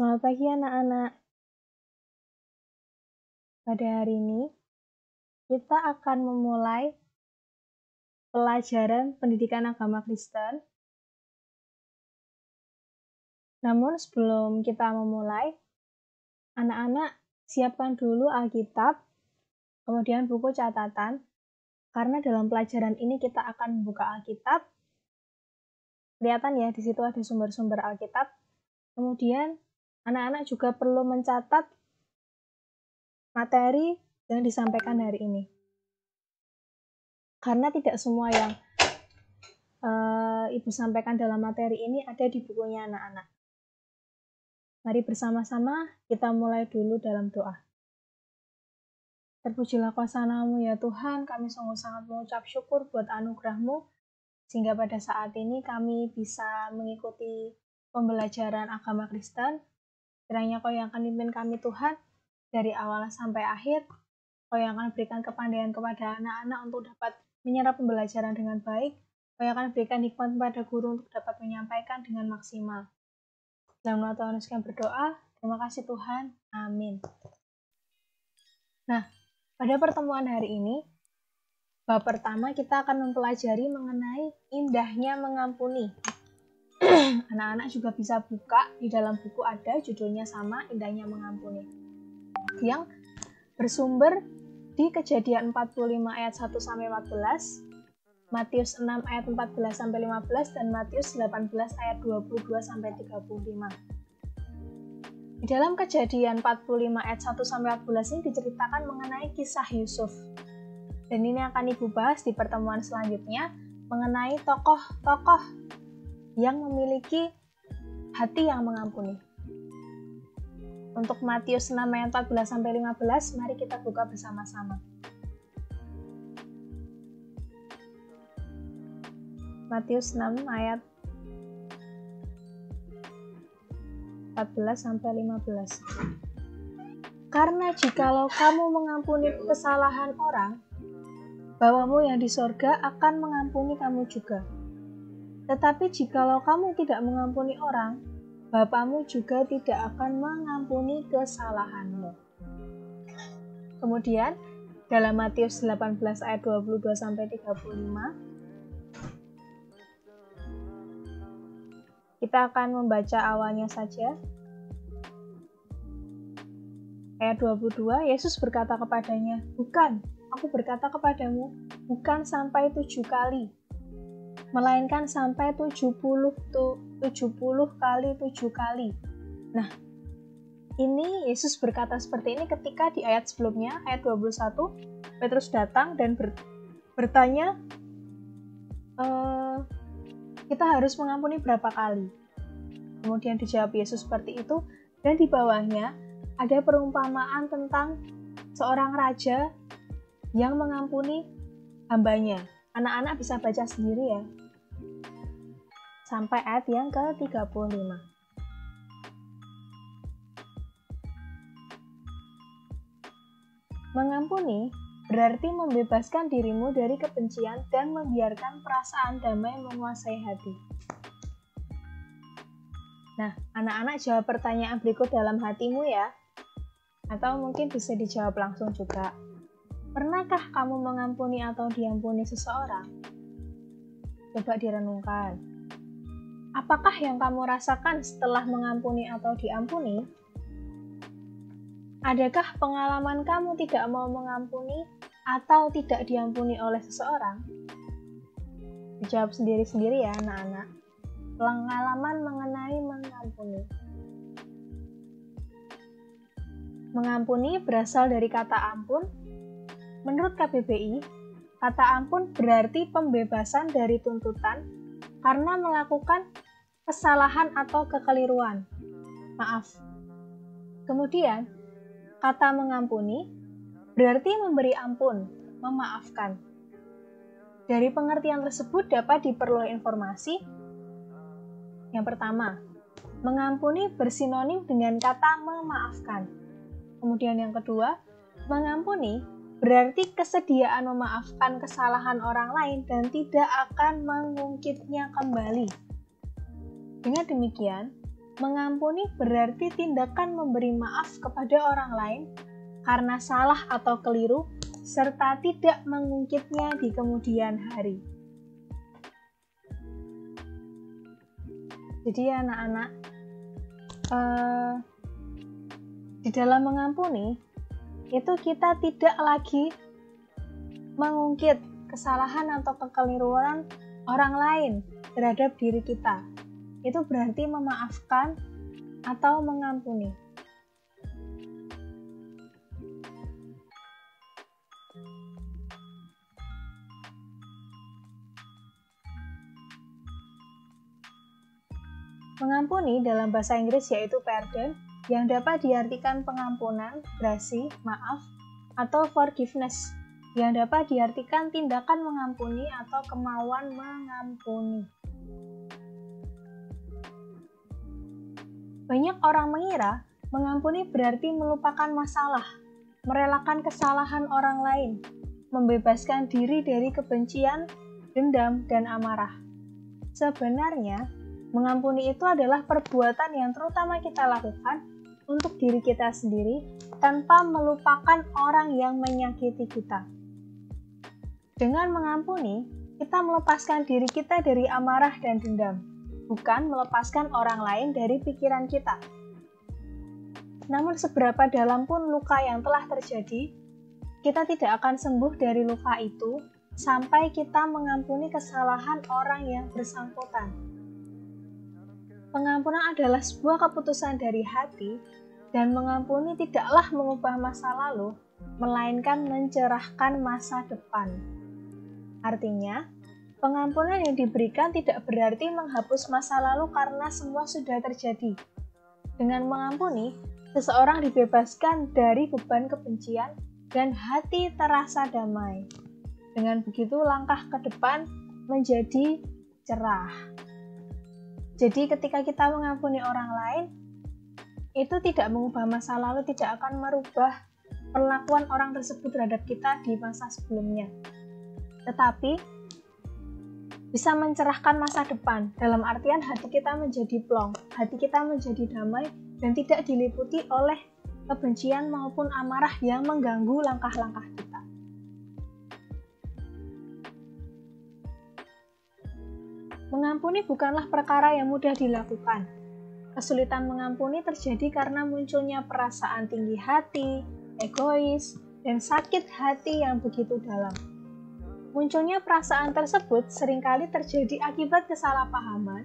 Selamat pagi anak-anak. Pada hari ini, kita akan memulai pelajaran pendidikan agama Kristen. Namun sebelum kita memulai, anak-anak siapkan dulu Alkitab, kemudian buku catatan, karena dalam pelajaran ini kita akan membuka Alkitab. Kelihatan ya, di situ ada sumber-sumber Alkitab. Kemudian, anak-anak juga perlu mencatat materi yang disampaikan hari ini. Karena tidak semua yang Ibu sampaikan dalam materi ini ada di bukunya anak-anak. Mari bersama-sama kita mulai dulu dalam doa. Terpujilah kuasa nama-Mu ya Tuhan, kami sungguh sangat mengucap syukur buat anugerah-Mu, sehingga pada saat ini kami bisa mengikuti pembelajaran agama Kristen. Kiranya Kau yang akan pimpin kami Tuhan, dari awal sampai akhir. Kau yang akan berikan kepandaian kepada anak-anak untuk dapat menyerap pembelajaran dengan baik. Kau yang akan berikan hikmat kepada guru untuk dapat menyampaikan dengan maksimal. Dalam nama Tuhan Yesus kami berdoa. Terima kasih Tuhan. Amin. Nah, pada pertemuan hari ini, bab pertama kita akan mempelajari mengenai indahnya mengampuni. Anak-anak juga bisa buka, di dalam buku ada judulnya sama, indahnya mengampuni. Yang bersumber di Kejadian 45 ayat 1-14, Matius 6 ayat 14-15, dan Matius 18 ayat 22-35. Di dalam Kejadian 45 ayat 1-14 ini diceritakan mengenai kisah Yusuf. Dan ini akan Ibu bahas di pertemuan selanjutnya mengenai tokoh-tokoh yang memiliki hati yang mengampuni. Untuk Matius 6 ayat 14-15, mari kita buka bersama-sama. Matius 6 ayat 14-15. Karena jikalau kamu mengampuni kesalahan orang, Bapamu yang di sorga akan mengampuni kamu juga. Tetapi jikalau kamu tidak mengampuni orang, Bapamu juga tidak akan mengampuni kesalahanmu. Kemudian, dalam Matius 18 ayat 22-35, kita akan membaca awalnya saja. Ayat 22, Yesus berkata kepadanya, "Bukan, aku berkata kepadamu, bukan sampai 7 kali, melainkan sampai 70 kali 7 kali. Nah, ini Yesus berkata seperti ini ketika di ayat sebelumnya, ayat 21, Petrus datang dan bertanya, kita harus mengampuni berapa kali? Kemudian dijawab Yesus seperti itu, dan di bawahnya ada perumpamaan tentang seorang raja yang mengampuni hambanya. Anak-anak bisa baca sendiri ya. Sampai ayat yang ke-35. Mengampuni berarti membebaskan dirimu dari kebencian dan membiarkan perasaan damai menguasai hati. Nah, anak-anak jawab pertanyaan berikut dalam hatimu ya. Atau mungkin bisa dijawab langsung juga. Pernahkah kamu mengampuni atau diampuni seseorang? Coba direnungkan. Apakah yang kamu rasakan setelah mengampuni atau diampuni? Adakah pengalaman kamu tidak mau mengampuni atau tidak diampuni oleh seseorang? Dijawab sendiri-sendiri ya anak-anak. Pengalaman mengenai mengampuni. Mengampuni berasal dari kata ampun. Menurut KBBI, kata ampun berarti pembebasan dari tuntutan karena melakukan kesalahan atau kekeliruan. Maaf. Kemudian, kata mengampuni berarti memberi ampun, memaafkan. Dari pengertian tersebut dapat diperoleh informasi. Yang pertama, mengampuni bersinonim dengan kata memaafkan. Kemudian yang kedua, mengampuni berarti kesediaan memaafkan kesalahan orang lain dan tidak akan mengungkitnya kembali. Dengan demikian, Mengampuni berarti tindakan memberi maaf kepada orang lain karena salah atau keliru, serta tidak mengungkitnya di kemudian hari. Jadi anak-anak, di dalam mengampuni, itu kita tidak lagi mengungkit kesalahan atau kekeliruan orang lain terhadap diri kita. Itu berarti memaafkan atau mengampuni. Mengampuni dalam bahasa Inggris yaitu pardon, yang dapat diartikan pengampunan, grasi, maaf, atau forgiveness, yang dapat diartikan tindakan mengampuni atau kemauan mengampuni. Banyak orang mengira mengampuni berarti melupakan masalah, merelakan kesalahan orang lain, membebaskan diri dari kebencian, dendam, dan amarah. Sebenarnya, mengampuni itu adalah perbuatan yang terutama kita lakukan untuk diri kita sendiri tanpa melupakan orang yang menyakiti kita. Dengan mengampuni, kita melepaskan diri kita dari amarah dan dendam, bukan melepaskan orang lain dari pikiran kita. Namun seberapa dalam pun luka yang telah terjadi, kita tidak akan sembuh dari luka itu sampai kita mengampuni kesalahan orang yang bersangkutan. Pengampunan adalah sebuah keputusan dari hati, dan mengampuni tidaklah mengubah masa lalu, melainkan mencerahkan masa depan. Artinya, pengampunan yang diberikan tidak berarti menghapus masa lalu karena semua sudah terjadi. Dengan mengampuni, seseorang dibebaskan dari beban kebencian dan hati terasa damai. Dengan begitu, langkah ke depan menjadi cerah. Jadi ketika kita mengampuni orang lain, itu tidak mengubah masa lalu, tidak akan merubah perlakuan orang tersebut terhadap kita di masa sebelumnya. Tetapi bisa mencerahkan masa depan, dalam artian hati kita menjadi plong, hati kita menjadi damai, dan tidak diliputi oleh kebencian maupun amarah yang mengganggu langkah-langkah kita. Mengampuni bukanlah perkara yang mudah dilakukan. Kesulitan mengampuni terjadi karena munculnya perasaan tinggi hati, egois, dan sakit hati yang begitu dalam. Munculnya perasaan tersebut seringkali terjadi akibat kesalahpahaman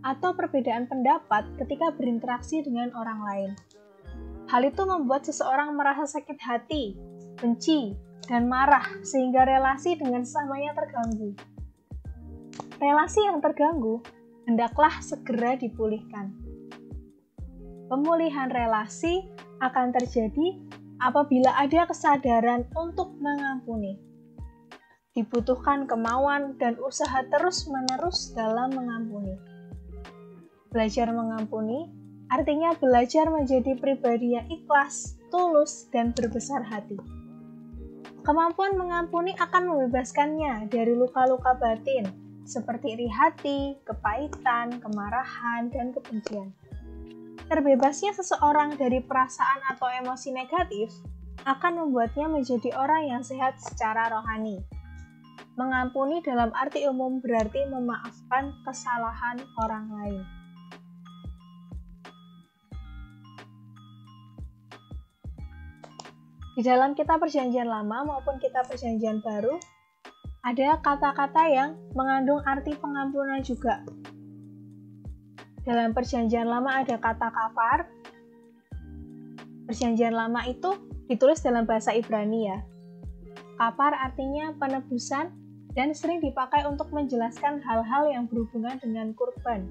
atau perbedaan pendapat ketika berinteraksi dengan orang lain. Hal itu membuat seseorang merasa sakit hati, benci, dan marah sehingga relasi dengan sesamanya terganggu. Relasi yang terganggu hendaklah segera dipulihkan. Pemulihan relasi akan terjadi apabila ada kesadaran untuk mengampuni. Dibutuhkan kemauan dan usaha terus-menerus dalam mengampuni. Belajar mengampuni artinya belajar menjadi pribadi yang ikhlas, tulus, dan berbesar hati. Kemampuan mengampuni akan membebaskannya dari luka-luka batin, seperti iri hati, kepahitan, kemarahan, dan kebencian. Terbebasnya seseorang dari perasaan atau emosi negatif akan membuatnya menjadi orang yang sehat secara rohani. Mengampuni dalam arti umum berarti memaafkan kesalahan orang lain. Di dalam kitab Perjanjian Lama maupun kitab Perjanjian Baru, ada kata-kata yang mengandung arti pengampunan juga. Dalam Perjanjian Lama ada kata kafar. Perjanjian Lama itu ditulis dalam bahasa Ibrani ya. Kafar artinya penebusan dan sering dipakai untuk menjelaskan hal-hal yang berhubungan dengan kurban.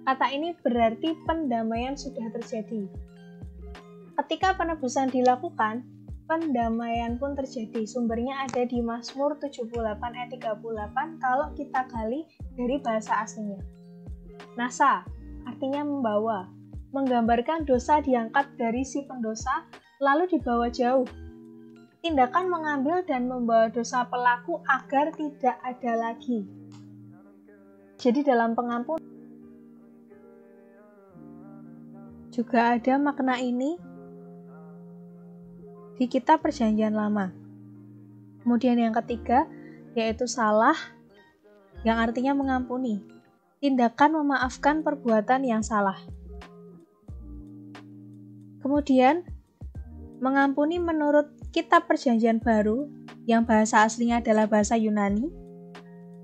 Kata ini berarti pendamaian sudah terjadi. Ketika penebusan dilakukan, pendamaian pun terjadi. Sumbernya ada di Mazmur 78 ayat 38 kalau kita gali dari bahasa aslinya. Nasa artinya membawa, menggambarkan dosa diangkat dari si pendosa lalu dibawa jauh. Tindakan mengambil dan membawa dosa pelaku agar tidak ada lagi. Jadi dalam pengampunan juga ada makna ini di kitab Perjanjian Lama. Kemudian yang ketiga, yaitu salah, yang artinya mengampuni. Tindakan memaafkan perbuatan yang salah. Kemudian, mengampuni menurut kitab Perjanjian Baru, yang bahasa aslinya adalah bahasa Yunani.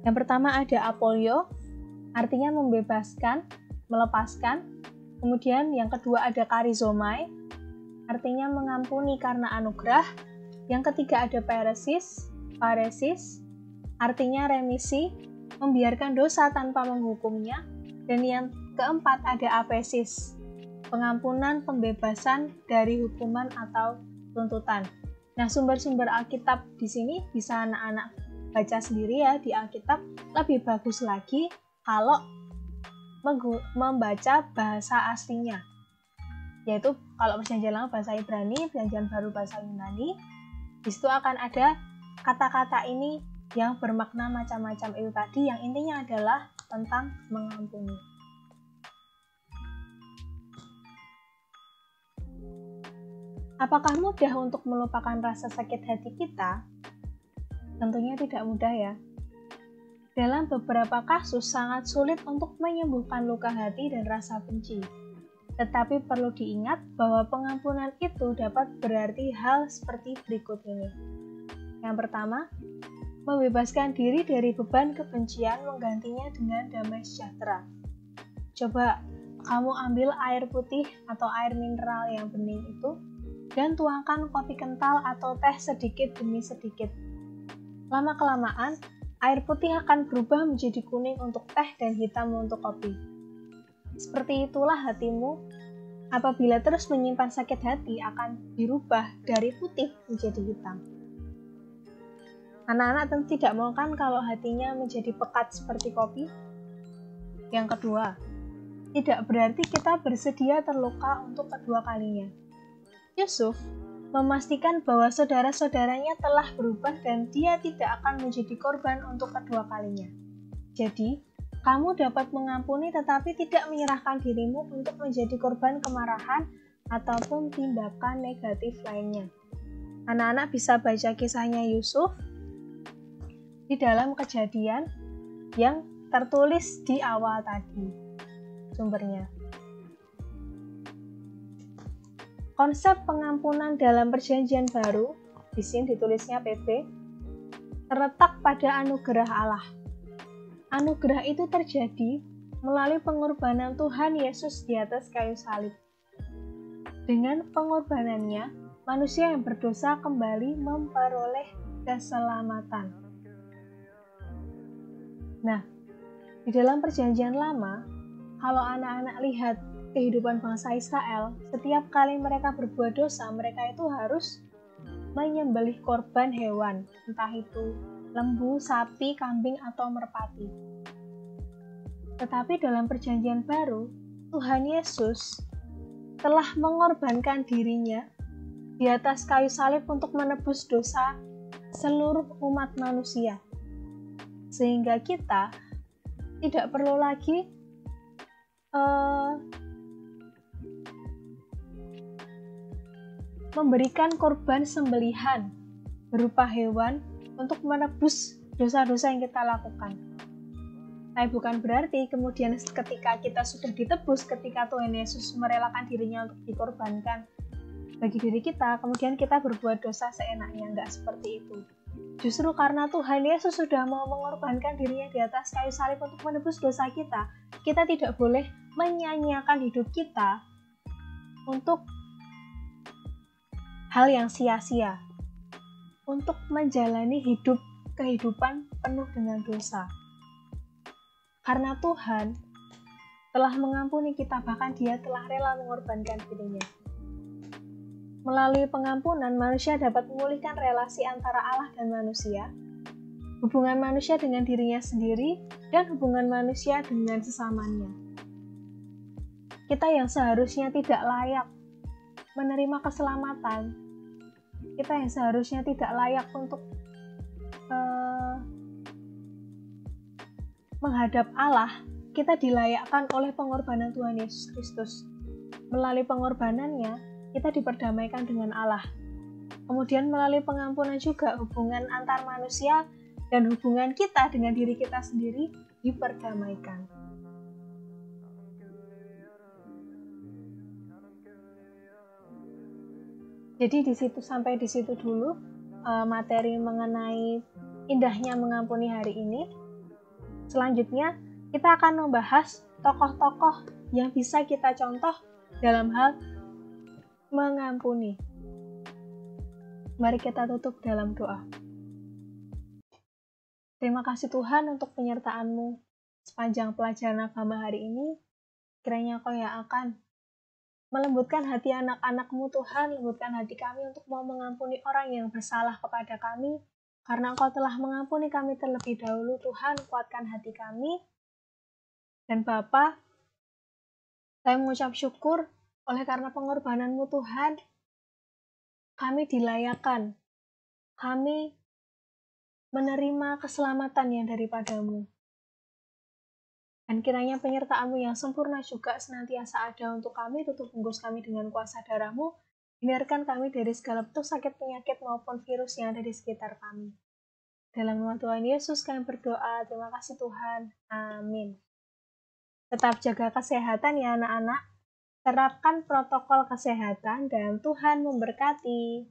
Yang pertama ada apolio, artinya membebaskan, melepaskan. Kemudian yang kedua ada karizomai, artinya mengampuni karena anugerah. Yang ketiga ada paresis, artinya remisi, membiarkan dosa tanpa menghukumnya. Dan yang keempat ada apesis, pengampunan pembebasan dari hukuman atau tuntutan. Nah, sumber-sumber Alkitab di sini bisa anak-anak baca sendiri ya di Alkitab. Lebih bagus lagi kalau membaca bahasa aslinya, yaitu kalau Perjanjian Lama bahasa Ibrani, Perjanjian Baru bahasa Yunani. Di situ akan ada kata-kata ini yang bermakna macam-macam itu tadi, yang intinya adalah tentang mengampuni. Apakah mudah untuk melupakan rasa sakit hati kita? Tentunya tidak mudah ya. Dalam beberapa kasus sangat sulit untuk menyembuhkan luka hati dan rasa benci. Tetapi perlu diingat bahwa pengampunan itu dapat berarti hal seperti berikut ini. Yang pertama, membebaskan diri dari beban kebencian, menggantinya dengan damai sejahtera. Coba kamu ambil air putih atau air mineral yang bening itu dan tuangkan kopi kental atau teh sedikit demi sedikit. Lama-kelamaan, air putih akan berubah menjadi kuning untuk teh dan hitam untuk kopi. Seperti itulah hatimu. Apabila terus menyimpan sakit hati, akan dirubah dari putih menjadi hitam. Anak-anak tentu tidak mau kan kalau hatinya menjadi pekat seperti kopi. Yang kedua, tidak berarti kita bersedia terluka untuk kedua kalinya. Yusuf memastikan bahwa saudara-saudaranya telah berubah dan dia tidak akan menjadi korban untuk kedua kalinya. Jadi, kamu dapat mengampuni tetapi tidak menyerahkan dirimu untuk menjadi korban kemarahan ataupun tindakan negatif lainnya. Anak-anak bisa baca kisahnya Yusuf di dalam Kejadian yang tertulis di awal tadi, sumbernya. Konsep pengampunan dalam Perjanjian Baru, di sini ditulisnya PB, terletak pada anugerah Allah. Anugerah itu terjadi melalui pengorbanan Tuhan Yesus di atas kayu salib. Dengan pengorbanannya, manusia yang berdosa kembali memperoleh keselamatan. Nah, di dalam Perjanjian Lama, kalau anak-anak lihat kehidupan bangsa Israel, setiap kali mereka berbuat dosa, mereka itu harus menyembelih korban hewan, entah itu lembu, sapi, kambing, atau merpati. Tetapi dalam Perjanjian Baru, Tuhan Yesus telah mengorbankan dirinya di atas kayu salib untuk menebus dosa seluruh umat manusia. Sehingga kita tidak perlu lagi memberikan korban sembelihan berupa hewan untuk menebus dosa-dosa yang kita lakukan. Tapi bukan berarti kemudian ketika kita sudah ditebus, ketika Tuhan Yesus merelakan dirinya untuk dikorbankan bagi diri kita, kemudian kita berbuat dosa seenaknya. Enggak seperti itu. Justru karena Tuhan Yesus sudah mau mengorbankan dirinya di atas kayu salib untuk menebus dosa kita, kita tidak boleh menyanyiakan hidup kita untuk hal yang sia-sia, untuk menjalani kehidupan penuh dengan dosa. Karena Tuhan telah mengampuni kita, bahkan Dia telah rela mengorbankan dirinya. Melalui pengampunan, manusia dapat memulihkan relasi antara Allah dan manusia, hubungan manusia dengan dirinya sendiri, dan hubungan manusia dengan sesamanya. Kita yang seharusnya tidak layak menerima keselamatan, kita yang seharusnya tidak layak untuk menghadap Allah, kita dilayakkan oleh pengorbanan Tuhan Yesus Kristus. melalui pengorbanannya, kita diperdamaikan dengan Allah. Kemudian melalui pengampunan juga hubungan antar manusia dan hubungan kita dengan diri kita sendiri diperdamaikan. Jadi sampai di situ dulu materi mengenai indahnya mengampuni hari ini. Selanjutnya kita akan membahas tokoh-tokoh yang bisa kita contoh dalam hal mengampuni. Mari kita tutup dalam doa. Terima kasih Tuhan untuk penyertaan-Mu sepanjang pelajaran agama hari ini. Kiranya Kau yang akan melembutkan hati anak-anak-Mu Tuhan, lembutkan hati kami untuk mau mengampuni orang yang bersalah kepada kami, karena Engkau telah mengampuni kami terlebih dahulu. Tuhan, kuatkan hati kami. Dan Bapa, saya mengucap syukur oleh karena pengorbanan-Mu Tuhan, kami dilayakan, kami menerima keselamatan yang daripada-Mu. Dan kiranya penyertaan-Mu yang sempurna juga senantiasa ada untuk kami, tutup bungkus kami dengan kuasa darah-Mu, hindarkan kami dari segala bentuk sakit penyakit maupun virus yang ada di sekitar kami. Dalam nama Tuhan Yesus kami berdoa, terima kasih Tuhan, amin. Tetap jaga kesehatan ya anak-anak, terapkan protokol kesehatan dan Tuhan memberkati.